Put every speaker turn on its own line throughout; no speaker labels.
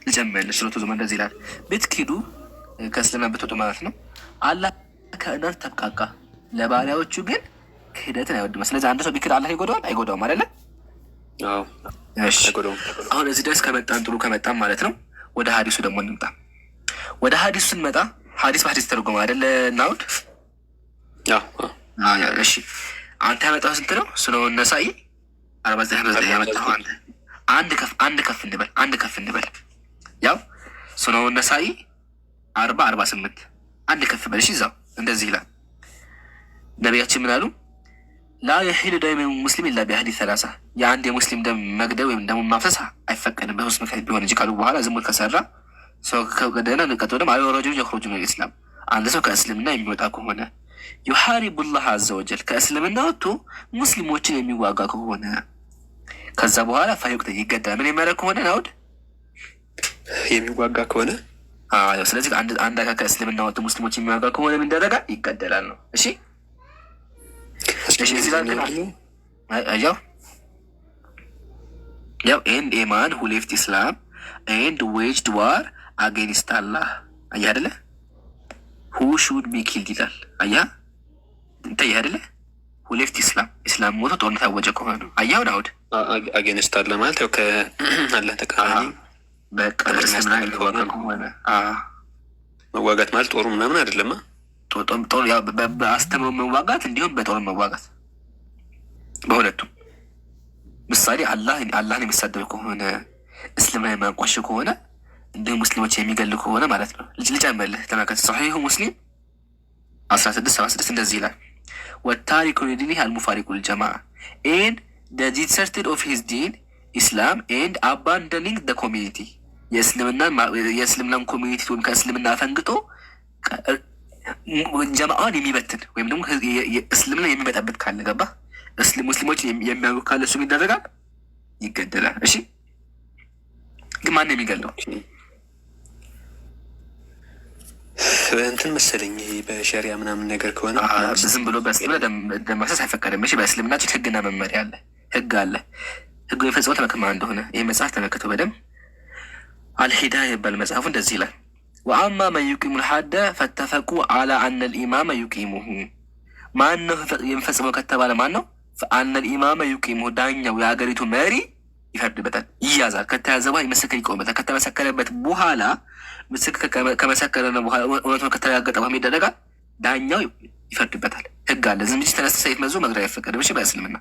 ልጨምርልህ ሱረቱ ዙመር እንደዚህ ይላል፣ ብትክዱ ከእስልምና ብትወጡ ማለት ነው። አላህ ከእናንተ ተብቃቃ፣ ለባሪያዎቹ ግን ክህደትን አይወድም። ስለዚህ አንድ ሰው ቢክድ አላህ ይጎዳዋል አይጎዳውም? አይደለ? አሁን እዚህ ድረስ ከመጣን ጥሩ ከመጣን ማለት ነው። ወደ ሀዲሱ ደግሞ እንምጣ። ወደ ሀዲሱ ስንመጣ ሀዲስ በሀዲስ ተርጎማ አይደለ ናውድ? እሺ አንተ ያመጣው ስንት ነው? ሱነን ነሳኢ 49 ያመጣው አንተ። አንድ ከፍ እንበል ያው ሱነን ነሳኢ 48 አንድ ከፍ በል። እሺ እዛው እንደዚህ ይላል ነቢያችን ምን አሉ? ላ የሒሉ ደም ሙስሊም ኢላ ቢአህዲ ሰላሳ፣ የአንድ የሙስሊም ደም መግደል ወይም ደሙ ማፍሰስ አይፈቀድም በሶስት ምክንያት ቢሆን እንጂ ካሉ በኋላ ዝሙት ከሰራ ሰው ከገደለ ንቀት ወደም አይ ረጁል የኽሩጁ ሚነል ኢስላም፣ አንድ ሰው ከእስልምና የሚወጣ ከሆነ ዩሓሪቡላህ አዘ ወጀል፣ ከእስልምና ወጥቶ ሙስሊሞችን የሚዋጋ ከሆነ ከዛ በኋላ ፈዩቅተል ይገደላል። ምን የሚያደርግ ከሆነ ናውድ
የሚዋጋ ከሆነ
ስለዚህ አንድ አካል ከእስልምና ወጥቶ ሙስሊሞች የሚዋጋ ከሆነ ምን ይደረጋል? ይገደላል ነው። እሺ ያው ኤንድ ኤማን ሁ ሌፍት ኢስላም ኤንድ ዌጅድ ዋር አጌንስት አላህ። አየህ አይደለ? ሁ ሹድ ቢ ኪልድ ይላል። አየህ እንታየህ አይደለ? ሁ ሌፍት ኢስላም፣ ኢስላም ሞቶ ጦርነት ያወጀ ከሆነ ነው። አየህ ዳውድ
አጌንስት አላህ ማለት ያው ከአላህ ተቃራኒ
በቃ ከሆነ
መዋጋት ማለት ጦሩ ምናምን አይደለማ።
በአስተምሮ መዋጋት እንዲሁም በጦር መዋጋት በሁለቱም። ምሳሌ አላህን የሚሳደብ ከሆነ እስልምና የማንቋሽ ከሆነ እንዲሁም ሙስሊሞች የሚገል ከሆነ ማለት ነው። ልጨምርልህ ተመልከት። ሰሒሁ ሙስሊም 1676 እንደዚህ ይላል፣ ወታሪኩ ሊዲኒሂ አልሙፋሪቁ ልጀማዓ ኤንድ ዘ ዲሰርትድ ኦፍ ሂዝ ዲን ኢስላም ኤንድ አባንደኒንግ ደ ኮሚኒቲ፣ የእስልምናን ኮሚኒቲ ወይም ከእስልምና ፈንግጦ ጀማአን የሚበትን ወይም ደግሞ እስልምና የሚመጣበት ካለ ገባ ሙስሊሞች የሚያውቁ ካለ እሱም ይደረጋል፣ ይገደላል። እሺ ግን ማን የሚገለው
እንትን መሰለኝ ይሄ በሸሪያ ምናምን ነገር ከሆነ
ዝም ብሎ በእስልምና ደም ማፍሰስ አይፈቀድም። እሺ በእስልምናችን ህግና መመሪያ አለ፣ ህግ አለ። ህጉ የፈጸመው ተመክማ እንደሆነ ይህ መጽሐፍ ተመልከተው በደምብ። አልሂዳያ ይባል መጽሐፉ እንደዚህ ይላል፣ ወአማ መን ዩቂሙ ልሐደ ፈተፈቁ አላ አነ ልኢማመ ዩቂሙሁ። ማን ነው የሚፈጽመው ከተባለ ማን ነው? አነ ልኢማመ ዩቂሙሁ፣ ዳኛው የሀገሪቱ መሪ ይፈርድበታል፣ ይያዛል። ከተያዘ በኋላ ምስክር ይቆምበታል። ከተመሰከረበት በኋላ ምስክር ከመሰከረ በኋላ እውነቱ ከተረጋገጠ በኋላ ይደረጋል፣ ዳኛው ይፈርድበታል። ህግ አለ። ዝም ብዬ ተነስተ ሰይፍ መዞ መግደል አይፈቀድም። እሺ በእስልምና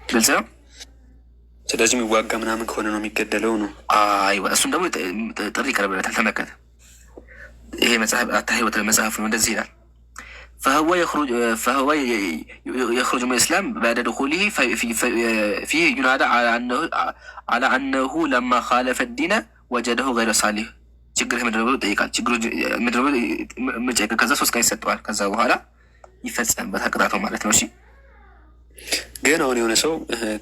ግልጽ ነው።
ስለዚህ የሚዋጋ ምናምን ከሆነ ነው የሚገደለው ነው።
አይዋ እሱም ደግሞ ጥሪ ይቀርብለታል። ተመከተ ይሄ መጽሐፍ አታህወት መጽሐፍ ነው። እንደዚህ ይላል፣ فهو يخرج من الإسلام بعد دخوله فيه ينادى على أنه لما خالف الدين وجده غير صالح። ችግርህ ምንድን ነው ብሎ ይጠይቃል። ችግሩ ምንድን ነው ብሎ ከዛ 3 ቀን ይሰጠዋል። ከዛ በኋላ ይፈጸምበት ቅጣቱ ማለት ነው። እሺ
ግን አሁን የሆነ ሰው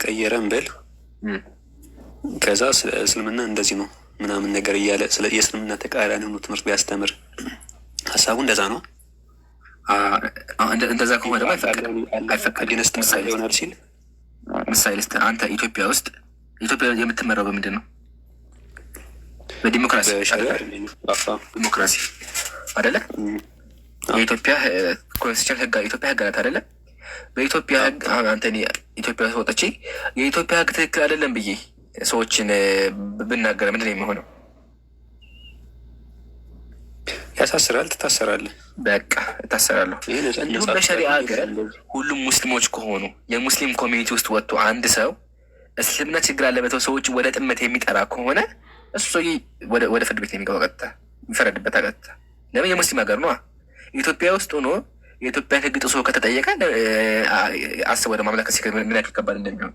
ቀየረን በል ከዛ እስልምና እንደዚህ ነው ምናምን ነገር እያለ የእስልምና ተቃራኒ ሆኖ ትምህርት ቢያስተምር ሀሳቡ እንደዛ ነው።
እንደዛ ከሆነ ደግሞ አይፈቀድም።
ይሆናል ሲል
ምሳሌ ስ አንተ ኢትዮጵያ ውስጥ ኢትዮጵያ የምትመራው በምንድን ነው? በዲሞክራሲ ዲሞክራሲ አደለ? የኢትዮጵያ ኮንስቲቱሽን ህግ ኢትዮጵያ ህግ ናት አደለ? በኢትዮጵያ ህግ አንተ ኢትዮጵያ ውስጥ ወጥቼ የኢትዮጵያ ህግ ትክክል አይደለም ብዬ ሰዎችን ብናገር ምንድን ነው የሚሆነው?
ያሳስራል። ትታሰራለህ።
በቃ እታሰራለሁ። እንዲሁም በሸሪዓ ሀገር ሁሉም ሙስሊሞች ከሆኑ የሙስሊም ኮሚኒቲ ውስጥ ወጥቶ አንድ ሰው እስልምና ችግር አለበተው ሰዎች ወደ ጥመት የሚጠራ ከሆነ እሱ ሰውዬ ወደ ፍርድ ቤት የሚገባው ቀጥታ የሚፈረድበት ቀጥታ። ለምን? የሙስሊም ሀገር ነው። ኢትዮጵያ ውስጥ ሆኖ የኢትዮጵያን ህግ ጥሶ ከተጠየቀ አስብ ወደ ማምለክ ሲል ምን ያክል ከባድ እንደሚሆን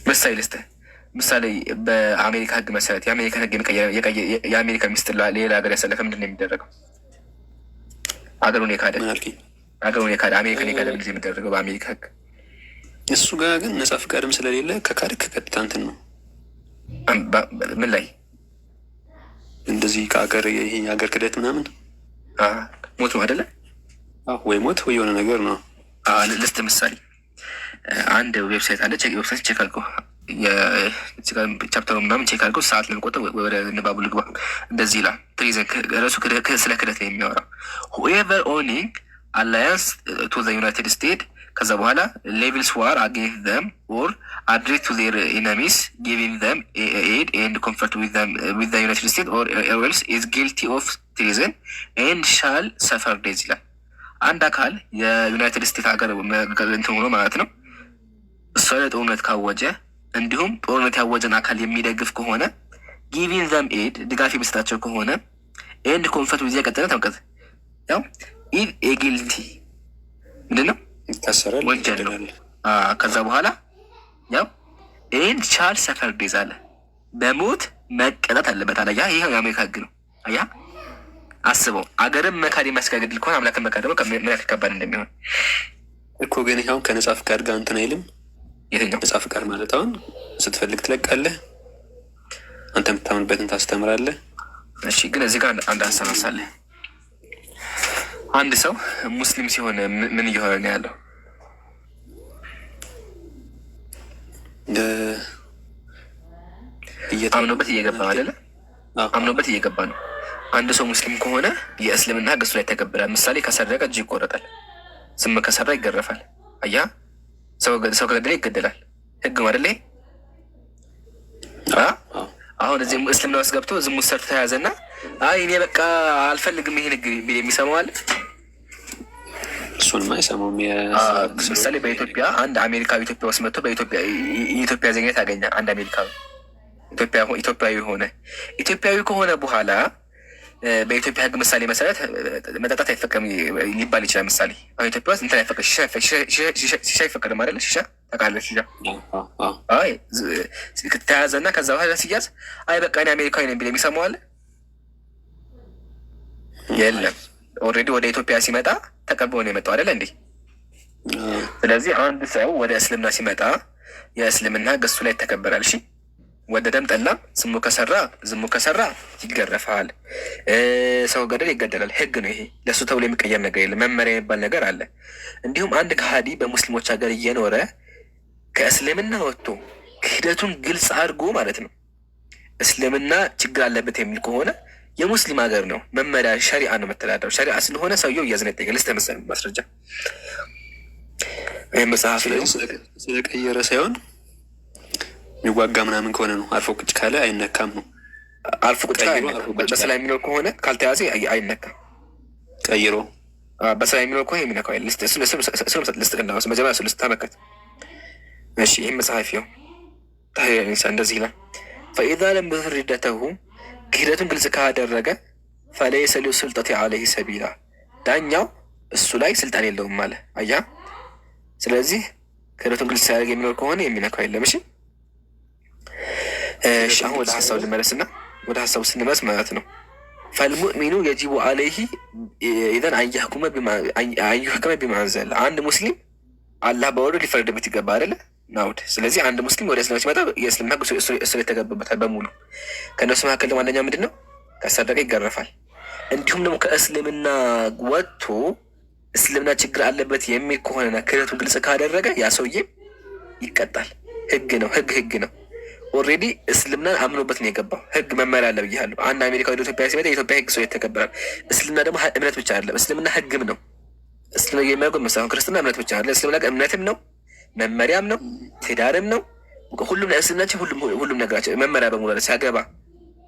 ምሳሌ ልስጥህ። ምሳሌ በአሜሪካ ህግ መሰረት የአሜሪካን ህግ የአሜሪካ ሚስት ሌላ ሀገር ያሰለፈ ምንድን ነው የሚደረገው? አገሩን የካደ አሜሪካን የካደ ጊዜ የሚደረገው በአሜሪካ ህግ።
እሱ ጋር ግን ነጻ ፍቃድም ስለሌለ ከካድክ ቀጥታ እንትን ነው።
ምን ላይ
እንደዚህ ከሀገር ይሄ ሀገር ክደት ምናምን
ሞት ነው አይደለ?
ወይ ሞት ወይ የሆነ ነገር ነው።
ልስጥ ምሳሌ አንድ ዌብሳይት አለች። ዌብሳይት ቼክ አድርገው ቻፕተሩ ምናምን ቼክ አድርገው ሰዓት ለመቆጠብ ወደ ንባቡ ልግባ። እንደዚህ ይላል። ትሪዝን ርዕሱ ስለ ክደት ነው የሚያወራው። ሁኤቨር ኦኒንግ አላያንስ ቱ ዘ ዩናይትድ ስቴትስ ከዛ በኋላ ሌቭልስ ዋር አጌንስት ዘም ኦር አድሬስ ቱ ዜር ኢነሚስ ጊቪንግ ዘም ኤድ ኤንድ ኮንፈርት ዊዝ ዘ ዩናይትድ ስቴትስ ኦር ኤልስ ኢዝ ጊልቲ ኦፍ ትሪዝን ኤንድ ሻል ሰፈር ዴዝ ይላል። አንድ አካል የዩናይትድ ስቴትስ ሀገር እንትን ሆኖ ማለት ነው እሷ ላይ ጦርነት ካወጀ እንዲሁም ጦርነት ያወጀን አካል የሚደግፍ ከሆነ ጊቪንግ ዘም ኤድ ድጋፍ የሚሰጣቸው ከሆነ ኤንድ ኮንፈርት ዊዝ ቀጠለ ተመቀት ያው ኢዝ ኤ ጊልቲ ምንድን ነው ወንጀል ነው። ከዛ በኋላ ያው ኤንድ ቻል ሰፈር ዴዝ አለ በሞት መቀጣት አለበት አለ። ይህ የአሜሪካ ህግ ነው። አያ አስበው አገርም መካድ የሚያስገድል ከሆነ አምላክን መካድ ደግሞ ምን ያክል ከባድ እንደሚሆን
እኮ። ግን ይኸው ከነጻ ፍቃድ ጋር እንትን አይልም።
የትኛው
ነጻ ፍቃድ ማለት አሁን ስትፈልግ ትለቃለህ፣ አንተ የምታምንበትን ታስተምራለህ።
እሺ፣ ግን እዚህ ጋር አንድ ሀሳብ አሳለህ። አንድ ሰው ሙስሊም ሲሆን ምን እየሆነ ነው ያለው? አምኖበት እየገባ አይደለ? አምኖበት እየገባ ነው። አንድ ሰው ሙስሊም ከሆነ የእስልምና ህግ እሱ ላይ ተገብራል። ምሳሌ ከሰረቀ እጅ ይቆረጣል፣ ስም ከሰራ ይገረፋል። አያ ሰው ከገደለ ይገደላል። ህግ ነው አይደለ? አሁን እዚህ እስልምና ውስጥ ገብቶ ዝሙት ሰርቶ ተያዘና አይ እኔ በቃ አልፈልግም ይሄን ህግ ቢል የሚሰማው አለ?
እሱንማ አይሰማውም።
ምሳሌ በኢትዮጵያ አንድ አሜሪካዊ ኢትዮጵያ ውስጥ መጥቶ የኢትዮጵያ ዜግነት ያገኘ አንድ አሜሪካዊ ኢትዮጵያዊ ሆነ። ኢትዮጵያዊ ከሆነ በኋላ በኢትዮጵያ ህግ ምሳሌ መሰረት መጠጣት አይፈቀም ሊባል ይችላል። ምሳሌ አሁን ኢትዮጵያ ውስጥ እንትን አይፈቀድ ሺሻ አይፈቀድም አይደለ? ሺሻ ታውቃለህ? ሺሻ አይ ተያዘና ከዛ በኋላ ሲያዝ አይ በቃ እኔ አሜሪካዊ ነኝ ቢል የሚሰማው አለ? የለም። ኦልሬዲ ወደ ኢትዮጵያ ሲመጣ ተቀብሎ ነው የመጣው አይደለ እንዴ? ስለዚህ አንድ ሰው ወደ እስልምና ሲመጣ የእስልምና ህግ እሱ ላይ ይተከበራል። እሺ ወደ ደም ጠላ ዝሙ ከሰራ ይገረፋል። ሰው ገደል ይገደላል። ህግ ነው ይሄ። ለእሱ ተብሎ የሚቀየር ነገር የለም። መመሪያ የሚባል ነገር አለ። እንዲሁም አንድ ከሃዲ በሙስሊሞች ሀገር እየኖረ ከእስልምና ወጥቶ ክህደቱን ግልጽ አድርጎ ማለት ነው እስልምና ችግር አለበት የሚል ከሆነ የሙስሊም ሀገር ነው መመሪያ ሸሪዓ ነው መተዳደሩ። ሸሪዓ ስለሆነ ሰውየው እያዝነ ይጠይቃል። ስተመሰል ማስረጃ ይህ መጽሐፍ
ስለቀየረ ሳይሆን የሚዋጋ ምናምን ከሆነ ነው። አልፎ ቁጭ ካለ አይነካም ነው።
አልፎ ቁጭ በሰላም የሚኖር ከሆነ ካልተያዘ አይነካም።
ቀይሮ
በሰላም የሚኖር ከሆነ የሚነካው ልስጥቅና መጀመሪያ እሱ ልስታመከት። እሺ ይህም መጽሐፍ ው እንደዚህ ይላል። ፈኢዛ ለም ብር ሪደተሁ ክህደቱን ግልጽ ካደረገ ፈለይሰ ሊሁ ስልጠት ዐለይሂ ሰቢላ ዳኛው እሱ ላይ ስልጣን የለውም አለ። አያ ስለዚህ ክህደቱን ግልጽ ሲያደርግ የሚኖር ከሆነ የሚነካው የለም። እሺ አሁን ወደ ሀሳቡ ልመለስና ወደ ሀሳቡ ስንመለስ ማለት ነው ፈልሙእሚኑ የጂቡ ዐለይሂ ኢዘን አንዩሕከመ ቢማ አንዘለ አንድ ሙስሊም አላህ በወረደው ሊፈረድበት ይገባ አይደለ? ናውድ ስለዚህ አንድ ሙስሊም ወደ እስልምና ሲመጣ የእስልምና ህግ እሱ ላይ ተገብበታል በሙሉ። ከእነሱ መካከል ደግሞ አንደኛ ምንድን ነው? ከሰረቀ ይገረፋል። እንዲሁም ደግሞ ከእስልምና ወጥቶ እስልምና ችግር አለበት የሚል ከሆነና ክህደቱን ግልጽ ካደረገ ያ ሰውዬ ይቀጣል። ህግ ነው። ህግ ነው። ኦልሬዲ እስልምናን አምኖበት ነው የገባው። ህግ መመሪያ አለ ብያለሁ። አንድ አሜሪካ ወደ ኢትዮጵያ ሲመጣ የኢትዮጵያ ህግ ሰው የተከበራል። እስልምና ደግሞ እምነት ብቻ አይደለም። እስልምና ህግም ነው። እስልምና የሚያውቀው መሳሁን ክርስትና እምነት ብቻ አይደለም። እስልምና እምነትም ነው፣ መመሪያም ነው፣ ትዳርም ነው። ሁሉም እስልምናችን ሁሉም ነገራችን መመሪያ በሙሉ አለ። ሲያገባ፣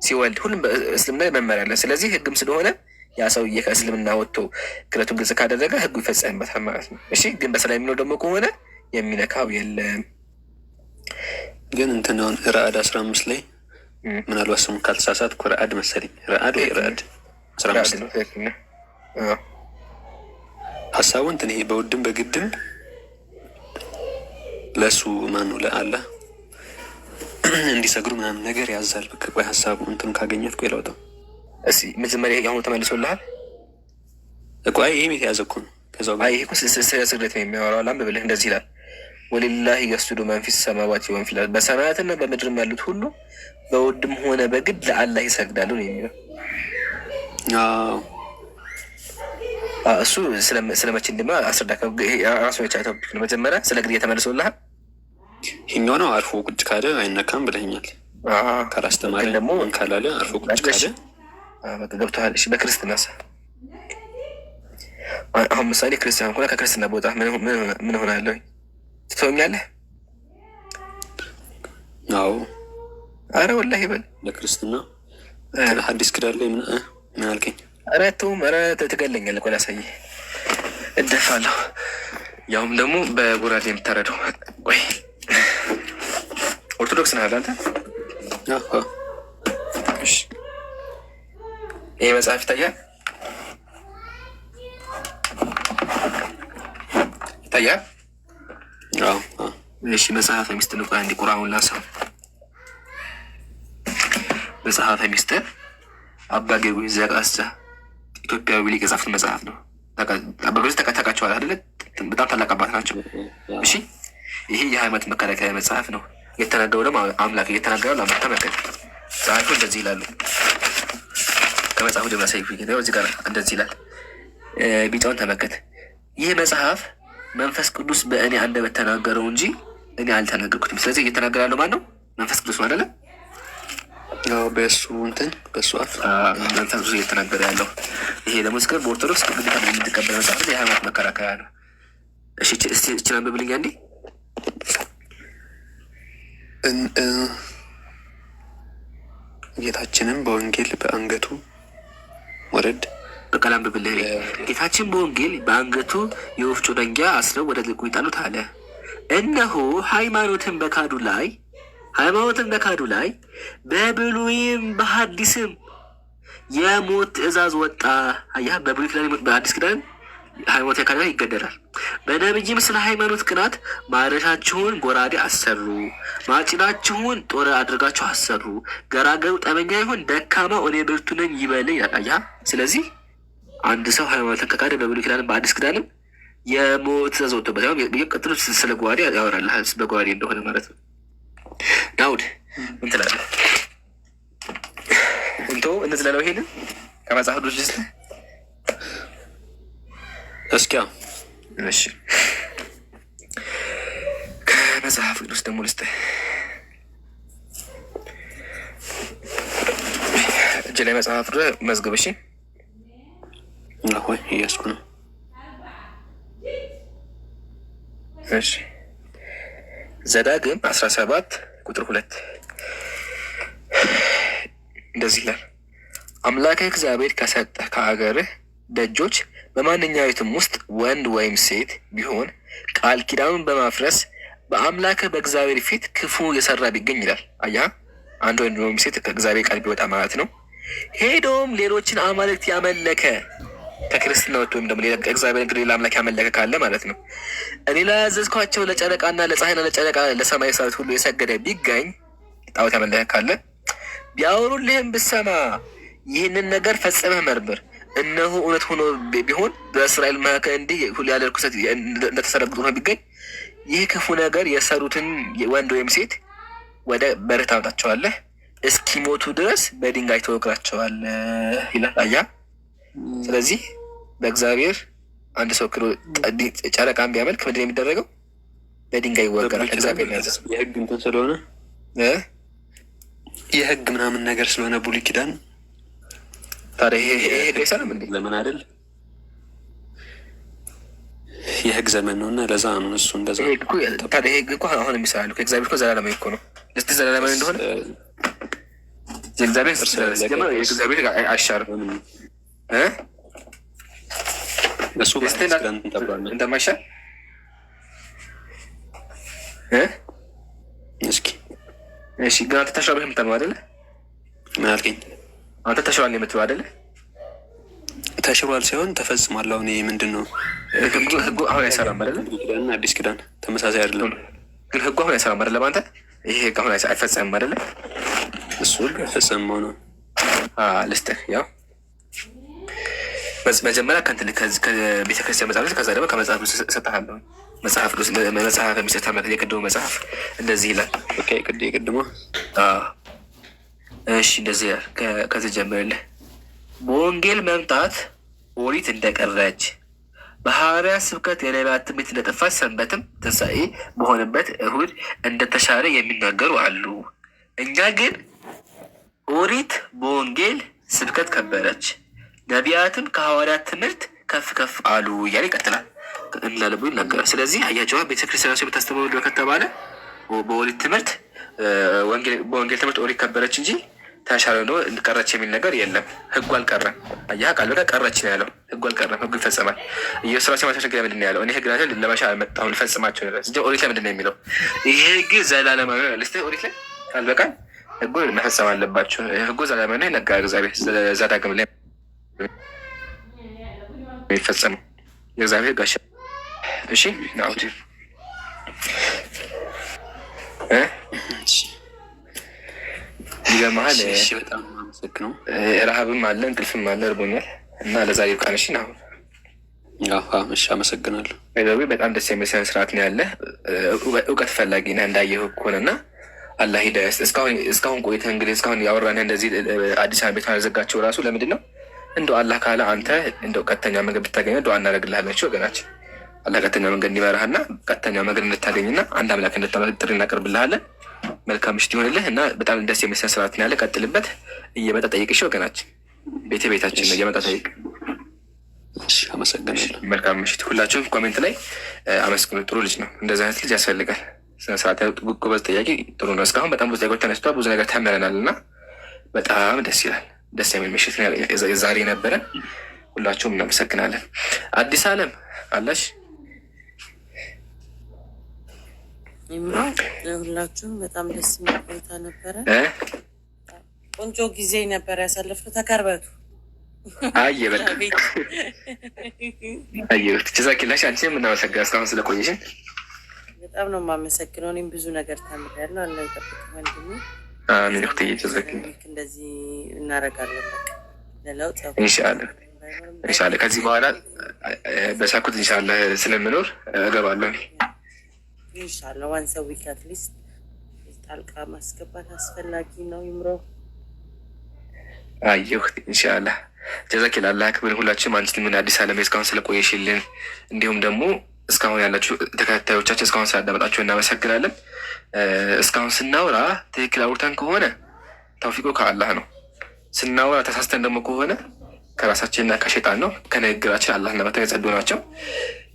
ሲወልድ ሁሉም እስልምና መመሪያ አለ። ስለዚህ ህግም ስለሆነ ያ ሰውዬ ከእስልምና ወጥቶ ክህደቱን ግልጽ ካደረገ ህጉ ይፈጸምበታል ማለት ነው። እሺ ግን በሰላም የሚኖር ደግሞ ከሆነ የሚነካው የለም።
ግን እንትን አሁን ረአድ 15 ላይ ምናልባት ስሙ ካልተሳሳትኩ ረአድ መሰለኝ ረአድ ወይ ረአድ 15 ሀሳቡ እንትን ይሄ በውድም በግድም ለሱ ማን ነው ለአላህ እንዲሰግዱ ምናምን ነገር ያዛል። በቃ ቆይ ሀሳቡ እንትን ካገኘት ቆይ ለውጠው
እስኪ መጀመሪያ ያሁኑ ተመልሶልሃል።
ቆይ ይሄም የተያዘ እኮ ነው። ከዛው
አይ ይሄ እኮ ስለ ስግደት ነው የሚያወራው። ላም ብልህ እንደዚህ ይላል ወሊላሂ የስጁዱ መን ፊ ሰማዋቲ ወመን ፊል አርድ በሰማያትና በምድርም ያሉት ሁሉ በውድም ሆነ በግድ ለአላህ ይሰግዳሉ ነው የሚለው። እሱ ስለመቼ እንደማ አስረዳ። ራሱ የቻለ ቶፒክ ነው። መጀመሪያ ስለ ግድያ ተመልሶልሃል።
ይሄኛው ነው አርፎ ቁጭ ካለ አይነካም ብለኛል። ካላስተማረ ደግሞ ካላለ አርፎ ቁጭ ካለ
ገብቶሃል። እሺ በክርስትና አሁን ምሳሌ ክርስቲያን ሆነ ከክርስትና ቦታ ምን ሆናለሁ? ትተውኛለህ?
አዎ።
አረ ወላሂ በል
ለክርስትና ሐዲስ ክዳን ላይ ምን አልከኝ?
አረ ተውም። አረ ትገለኛለህ እኮ ላሳይህ እደፋለሁ። ያውም ደግሞ በጎራዴ የምታረደው። ቆይ ኦርቶዶክስ ነህ አንተ? እሺ ይህ መጽሐፍ ይታያል ይታያል? እሺ መጽሐፈ ሚስጥር ነው። አንድ ቁርአኑን ላንሳው። መጽሐፈ ሚስጥር አባ ጊዮርጊስ ዘጋስጫ ኢትዮጵያዊ ሊቅ የጻፉት መጽሐፍ ነው። አባ ጊዮርጊስ ተካታካቸዋል አይደለ? በጣም ታላቅ አባት ናቸው። እሺ ይሄ የሃይማኖት መከላከያ መጽሐፍ ነው። የተናገረው ደግሞ አምላክ እየተናገረው ለአመት ተመከል ጸሐፊው እንደዚህ ይላሉ። ከመጽሐፉ ጀምራ ሰይፍ እዚህ ጋር እንደዚህ ይላል። ቢጫውን ተመከት። ይህ መጽሐፍ መንፈስ ቅዱስ በእኔ አንደበት ተናገረው እንጂ እኔ አልተናገርኩትም። ስለዚህ እየተናገረ ያለው ማን ነው? መንፈስ ቅዱስ ነው አይደለ?
በእሱ በእሱ አፍ
መንፈስ ቅዱስ እየተናገረ ያለው። ይሄ ደግሞ እስከ በኦርቶዶክስ ግዴታ የምትቀበል መጽሐፍ የሃይማኖት መከራከያ ነው። እሺ እችን አንብብልኝ አንዴ።
ጌታችንም በወንጌል በአንገቱ ወረድ
በቃል አንብብልህ። ጌታችን በወንጌል በአንገቱ የወፍጮ ደንጊያ አስረው ወደ ጥልቁ ይጣሉት አለ። እነሆ ሃይማኖትን በካዱ ላይ በብሉይም በሐዲስም የሞት ትእዛዝ ወጣ። አያ በብሉይ ኪዳን በአዲስ ኪዳን ሃይማኖት የካደ ይገደላል። በነቢይም ስለ ሃይማኖት ቅናት ማረሻችሁን ጎራዴ አሰሩ፣ ማጭዳችሁን ጦር አድርጋችሁ አሰሩ። ገራገሩ ጠበኛ ይሁን ደካማ እኔ ብርቱ ነኝ ይበል ይላል። አያ ስለዚህ አንድ ሰው ሃይማኖትን ከካደ በብሉይ ኪዳንም በአዲስ ኪዳንም የሞት ትእዛዝ ወጥቶበት ቀጥሎ ስለ ጓዴ ያወራል። በጓዴ እንደሆነ ማለት ነው። ዳውድ ምን ትላለህ? እነዚህ ላለው ይሄንን ከመጽሐፍ ቅዱስ ውስጥ እስኪያ እሺ፣ ከመጽሐፍ ቅዱስ ደግሞ ልስጥ። እጅ ላይ መጽሐፍ መዝግብ። እሺ
ወይ እያስኩ ነው።
እሺ ዘዳግም 17 ቁጥር 2 እንደዚህ ይላል። አምላክህ እግዚአብሔር ከሰጠህ ከአገርህ ደጆች በማንኛዊቱም ውስጥ ወንድ ወይም ሴት ቢሆን ቃል ኪዳኑን በማፍረስ በአምላክህ በእግዚአብሔር ፊት ክፉ የሰራ ቢገኝ ይላል። አያ አንድ ወንድ ወይም ሴት ከእግዚአብሔር ቃል ቢወጣ ማለት ነው። ሄዶም ሌሎችን አማልክት ያመለከ ከክርስትና ወጥቶ ወይም ደግሞ እግዚአብሔር እንግዲህ ሌላ አምላክ ያመለከ ካለ ማለት ነው። እኔ ላዘዝኳቸው ለጨረቃና ለፀሐይና ለጨረቃ ለሰማይ ሰራዊት ሁሉ የሰገደ ቢገኝ ጣዖት ያመለከ ካለ ቢያወሩልህም ብሰማ ይህንን ነገር ፈጽመህ መርምር። እነሆ እውነት ሆኖ ቢሆን በእስራኤል መካከል እንዲህ ሁሉ ያለ ርኩሰት እንደተሰረግጡ ሆኖ ቢገኝ ይህ ክፉ ነገር የሰሩትን ወንድ ወይም ሴት ወደ በረት ታመጣቸዋለህ፣ እስኪሞቱ ድረስ በድንጋይ ተወግራቸዋለህ ይላል። አያ ስለዚህ በእግዚአብሔር አንድ ሰው ክሎ ጨረቃን ቢያመልክ ምንድን የሚደረገው? በድንጋይ ይወገራል። እግዚአብሔር ያዘዝ
የህግ እንትን ስለሆነ የህግ ምናምን ነገር ስለሆነ ብሉይ ኪዳን
ታዲያ ይሄ አይሰራም እንዴ?
ለምን አይደል? የህግ ዘመን ነው እና ለዛ ነው እሱ እንደዛ።
ታዲያ ህግ እኮ አሁን የሚሰራል እግዚአብሔር እኮ ዘላለማዊ እኮ ነው። እስቲ ዘላለማዊ እንደሆነ የእግዚአብሔር አይሻርም
እሱ
እንደማይሻል
እስኪ
እሺ። ግን አንተ ተሻብህ የምትለው አይደለ?
ምን አልከኝ?
አንተ ተሽሯል የምትለው አይደለ?
ተሽሯል ሳይሆን ተፈጽሟል። አሁን ምንድን ነው
ህጉ አሁን አይሰራም አይደለ?
ኪዳንና አዲስ ኪዳን ተመሳሳይ አይደለም።
ግን ህጉ አሁን አይሰራም አይደለ? አንተ ይሄ ህግ አሁን አይፈጸምም አይደለ?
እሱ አይፈጸምም ነው።
ልስጥህ ያው መጀመሪያ ከቤተክርስቲያን መጽሐፍ ከዛ ደግሞ ከመጽሐፍ ቅዱስ እሰጥሃለሁ። መጽሐፍ ቅዱስ መጽሐፍ ሚስጥር ተመልከት። የቅድሞ መጽሐፍ እንደዚህ ይላል።
የቅድሞ
እሺ እንደዚህ ይላል። ከዚህ ጀምርልህ በወንጌል መምጣት ኦሪት እንደቀረች በሐዋርያት ስብከት የነቢያት ትንቢት እንደጠፋች ሰንበትም ትንሣኤ በሆነበት እሁድ እንደተሻረ የሚናገሩ አሉ። እኛ ግን ኦሪት በወንጌል ስብከት ከበረች፣ ነቢያትም ከሐዋርያት ትምህርት ከፍ ከፍ አሉ እያለ ይቀጥላል። እንዳለቡ ይናገራል። ስለዚህ አያቸዋ ቤተክርስቲያን የምታስተምረው ከተባለ በኦሪት ትምህርት በወንጌል ትምህርት ኦሪት ከበረች እንጂ ተሻለ ነው ቀረች የሚል ነገር የለም። ህጉ አልቀረም። አያ ቃል በቃ ቀረች ነው ያለው። ህጉ አልቀረም፣ ህጉ ይፈጸማል። ኢየሱስ ራሱ ማተሸገ ምንድን ነው ያለው? እኔ ህግ ናቸው ለመሻ አልመጣሁም ልፈጽማቸው ነው እንጂ ኦሪት ላይ ምንድን ነው የሚለው? ይሄ ህግ ዘላለማዊ ነው። ልስተ ኦሪት ላይ ቃል በቃል ህጉ መፈጸም አለባቸው። ህጉ ዘላለማዊ ነው ይነገራል። እግዚአብሔር ዘዳግም ላይ የሚፈጸመው የእግዚአብሔር ጋሻ። እሺ ናውቲ ይገርምሃል።
በጣም አመሰግነው።
ረሀብም አለ እንቅልፍም አለ እርቦኛል እና ለዛሬ ቃንሽ ነው።
እሺ አመሰግናለሁ።
በጣም ደስ የሚል ስነ ስርዓት ነው ያለ። እውቀት ፈላጊ ነህ እንዳየህ ከሆነና አላህ ሂዳያ እስካሁን ቆይተህ እንግዲህ እስካሁን ያወራንህ እንደዚህ አዲስ አበባ ቤት ያዘጋቸው ራሱ ለምንድን ነው? እንደው አላህ ካለ አንተ እንደው ቀጥተኛ መንገድ ብታገኘ ዱዓ እናደርግልሃላችሁ ወገናችን። አላህ ቀጥተኛ መንገድ እንዲመራህና ቀጥተኛ መንገድ እንድታገኝና አንድ አምላክ እንድታመልክ ጥሪ እናቀርብልሃለን። መልካም ምሽት ይሆንልህ እና በጣም ደስ የሚል ስነ ስርዓት ነው ያለ። ቀጥልበት። እየመጣ ጠይቅሽ ወገናችን፣ ቤታችን ነው። እየመጣ ጠይቅ።
አመሰግናለሁ።
መልካም ምሽት። ሁላችሁም ኮሜንት ላይ አመስግኑ። ጥሩ ልጅ ነው። እንደዚህ አይነት ልጅ ያስፈልጋል። ስነ ስርዓት ጎበዝ ጠያቂ ጥሩ ነው። እስካሁን በጣም ብዙ ጥያቄዎች ተነስቷል። ብዙ ነገር ተምረናል እና በጣም ደስ ይላል። ደስ የሚል ምሽት ዛሬ ነበረን። ሁላችሁም እናመሰግናለን። አዲስ አለም አለሽ
ሁላችሁም በጣም ደስ የሚል ቆይታ ነበረ። ቆንጆ ጊዜ ነበር ያሳለፍነው። ተከርበቱ
አየ በቃ አየሁት። ጀዛኪላሽ አንቺም እናመሰግናለን እስካሁን ስለቆየሽን።
በጣም ነው የማመሰግነው። እኔም ብዙ ነገር ተምሬያለሁ። አላህ ይጠብቅ ወንድሜ።
አሚን። ወቅትዬ ጀዛኪላ።
እንደዚህ እናደርጋለን በቃ ለለውጥ
ኢንሻአላህ ኢንሻአላህ። ከዚህ በኋላ በሳኩት ኢንሻአላህ ስለምኖር እገባለሁ
ኢንሻአላህ። ዋንስ አ ዊክ አትሊስት ጣልቃ ማስገባት አስፈላጊ ነው። ይምሮ
አየሁት። ኢንሻአላህ ጀዛኪላ። አላህ ክብር። ሁላችሁም አንቺን ምን አዲስ አለም እስካሁን ስለቆየሽልን እንዲሁም ደግሞ እስካሁን ያላችሁ ተከታታዮቻችን እስካሁን ስላዳመጣችሁ እናመሰግናለን። እስካሁን ስናወራ ትክክል አውርተን ከሆነ ተውፊቁ ከአላህ ነው። ስናወራ ተሳስተን ደግሞ ከሆነ ከራሳችንና ከሸይጣን ነው። ከንግግራችን አላህና መተው የጸዱ ናቸው።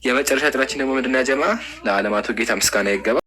የመጨረሻ ጥናችን ደግሞ ምንድን ነው? ጀማ ለዓለማቱ ጌታ ምስጋና ይገባ።